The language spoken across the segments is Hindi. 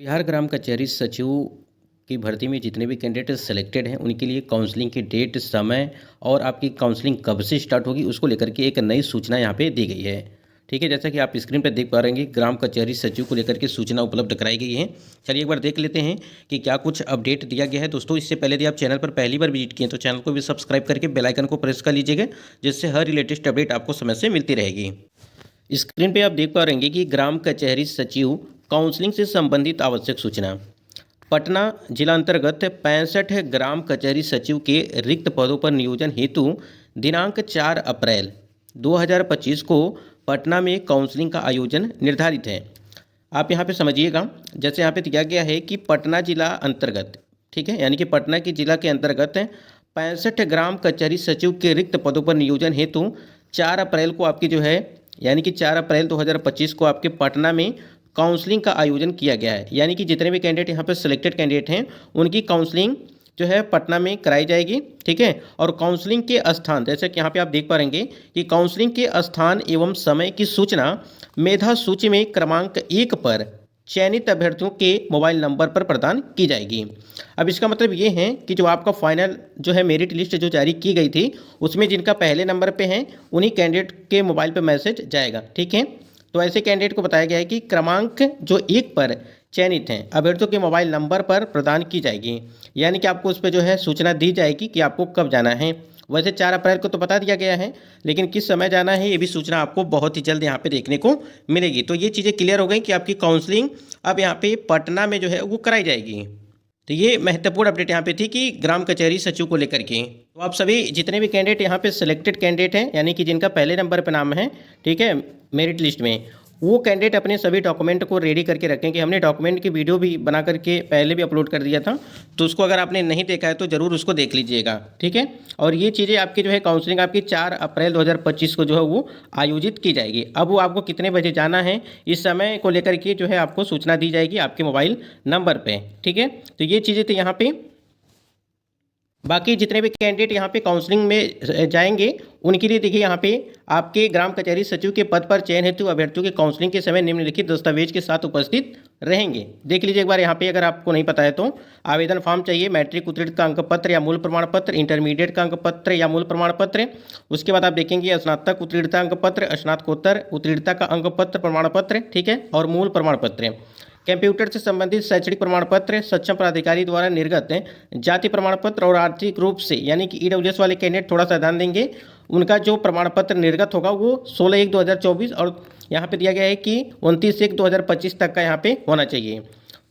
बिहार ग्राम कचहरी सचिव की भर्ती में जितने भी कैंडिडेट सेलेक्टेड हैं उनके लिए काउंसलिंग की डेट, समय और आपकी काउंसलिंग कब से स्टार्ट होगी उसको लेकर के एक नई सूचना यहाँ पे दी गई है। ठीक है, जैसा कि आप स्क्रीन पर देख पा रहे हैं, ग्राम कचहरी सचिव को लेकर के सूचना उपलब्ध कराई गई है। चलिए एक बार देख लेते हैं कि क्या कुछ अपडेट दिया गया है। दोस्तों, इससे पहले यदि आप चैनल पर पहली बार विजिट किए तो चैनल को भी सब्सक्राइब करके बेल आइकन को प्रेस कर लीजिएगा, जिससे हर लेटेस्ट अपडेट आपको समय से मिलती रहेगी। स्क्रीन पे आप देख पा रहे हैं कि ग्राम कचहरी सचिव काउंसलिंग से संबंधित आवश्यक सूचना। पटना जिला अंतर्गत 65 ग्राम कचहरी सचिव के रिक्त पदों पर नियोजन हेतु दिनांक 4 अप्रैल 2025 को पटना में काउंसलिंग का आयोजन निर्धारित है। आप यहाँ पे समझिएगा, जैसे यहाँ पे दिया गया है कि पटना जिला अंतर्गत, ठीक है, यानी कि पटना के जिला के अंतर्गत 65 ग्राम कचहरी सचिव के रिक्त पदों पर नियोजन हेतु 4 अप्रैल को आपकी जो है, यानी कि 4 अप्रैल 2025 को आपके पटना में काउंसलिंग का आयोजन किया गया है। यानी कि जितने भी कैंडिडेट यहाँ पे सिलेक्टेड कैंडिडेट हैं उनकी काउंसलिंग जो है पटना में कराई जाएगी। ठीक है, और काउंसलिंग के स्थान, जैसे कि यहाँ पे आप देख पा रहेंगे कि काउंसलिंग के स्थान एवं समय की सूचना मेधा सूची में क्रमांक 1 पर चयनित अभ्यर्थियों के मोबाइल नंबर पर प्रदान की जाएगी। अब इसका मतलब ये है कि जो आपका फाइनल जो है मेरिट लिस्ट जो जारी की गई थी उसमें जिनका पहले नंबर पे है उन्हीं कैंडिडेट के मोबाइल पे मैसेज जाएगा। ठीक है, तो ऐसे कैंडिडेट को बताया गया है कि क्रमांक जो 1 पर चयनित हैं अभ्यर्थियों के मोबाइल नंबर पर प्रदान की जाएगी। यानी कि आपको उस पर जो है सूचना दी जाएगी कि आपको कब जाना है। वैसे 4 अप्रैल को तो बता दिया गया है, लेकिन किस समय जाना है ये भी सूचना आपको बहुत ही जल्द यहाँ पे देखने को मिलेगी। तो ये चीज़ें क्लियर हो गई कि आपकी काउंसलिंग अब यहाँ पे पटना में जो है वो कराई जाएगी। तो ये महत्वपूर्ण अपडेट यहाँ पे थी कि ग्राम कचहरी सचिव को लेकर के। तो आप सभी जितने भी कैंडिडेट यहाँ पे सिलेक्टेड कैंडिडेट हैं, यानी कि जिनका पहले नंबर पर नाम है, ठीक है, मेरिट लिस्ट में, वो कैंडिडेट अपने सभी डॉक्यूमेंट को रेडी करके रखें। कि हमने डॉक्यूमेंट की वीडियो भी बना करके पहले भी अपलोड कर दिया था, तो उसको अगर आपने नहीं देखा है तो ज़रूर उसको देख लीजिएगा। ठीक है, और ये चीज़ें आपकी जो है काउंसलिंग आपकी 4 अप्रैल 2025 को जो है वो आयोजित की जाएगी। अब वो आपको कितने बजे जाना है इस समय को लेकर के जो है आपको सूचना दी जाएगी आपके मोबाइल नंबर पर। ठीक है, तो ये चीज़ें थी यहाँ पर। बाकी जितने भी कैंडिडेट यहाँ पे काउंसलिंग में जाएंगे उनके लिए देखिए यहाँ पे आपके ग्राम कचहरी सचिव के पद पर चयन हेतु अभ्यर्थियों के काउंसलिंग के समय निम्नलिखित दस्तावेज के साथ उपस्थित रहेंगे। देख लीजिए एक बार यहाँ पे, अगर आपको नहीं पता है तो आवेदन फॉर्म चाहिए, मैट्रिक उत्तीर्ण का अंक पत्र या मूल प्रमाण पत्र, इंटरमीडिएट का अंक पत्र या मूल प्रमाण पत्र। उसके बाद आप देखेंगे स्नातक उत्तीर्णता अंक पत्र, स्नातकोत्तर उत्तीर्णता का अंक पत्र प्रमाण पत्र, ठीक है, और मूल प्रमाण पत्र। कंप्यूटर से संबंधित शैक्षणिक प्रमाण पत्र, सक्षम प्राधिकारी द्वारा निर्गत जाति प्रमाण पत्र और आर्थिक रूप से, यानी कि ईडब्ल्यूएस वाले कैंडिडेट थोड़ा सा ध्यान देंगे, उनका जो प्रमाण पत्र निर्गत होगा वो 16/1/2024 और यहाँ पे दिया गया है कि 29/1/2025 तक का यहाँ पे होना चाहिए।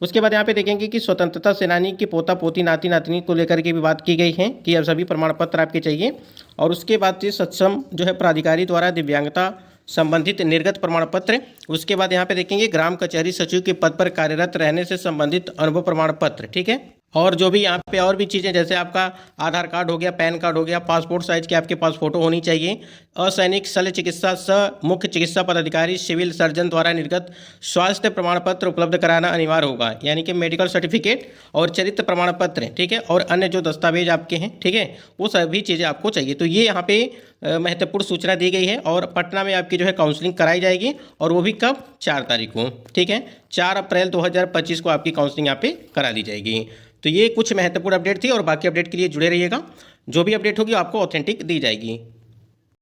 उसके बाद यहाँ पे देखेंगे कि स्वतंत्रता सेनानी के पोता पोती नाती नातनी को लेकर के भी बात की गई है कि अब सभी प्रमाण पत्र आपके चाहिए। और उसके बाद से सक्षम जो है प्राधिकारी द्वारा दिव्यांगता संबंधित निर्गत प्रमाण पत्र। उसके बाद यहाँ पे देखेंगे ग्राम कचहरी सचिव के पद पर कार्यरत रहने से संबंधित अनुभव प्रमाण पत्र। ठीक है, और जो भी यहाँ पे और भी चीज़ें, जैसे आपका आधार कार्ड हो गया, पैन कार्ड हो गया, पासपोर्ट साइज की आपके पास फोटो होनी चाहिए, असैनिक शल्य चिकित्सा सह मुख्य चिकित्सा पदाधिकारी सिविल सर्जन द्वारा निर्गत स्वास्थ्य प्रमाण पत्र उपलब्ध कराना अनिवार्य होगा, यानी कि मेडिकल सर्टिफिकेट और चरित्र प्रमाण पत्र, ठीक है, और अन्य जो दस्तावेज आपके हैं, ठीक है, वो सभी चीज़ें आपको चाहिए। तो ये यहाँ पे महत्वपूर्ण सूचना दी गई है और पटना में आपकी जो है काउंसलिंग कराई जाएगी, और वो भी कब, 4 तारीख को। ठीक है, 4 अप्रैल 2025 को आपकी काउंसलिंग यहाँ पे करा दी जाएगी। तो ये कुछ महत्वपूर्ण अपडेट थी और बाकी अपडेट के लिए जुड़े रहिएगा। जो भी अपडेट होगी आपको ऑथेंटिक दी जाएगी।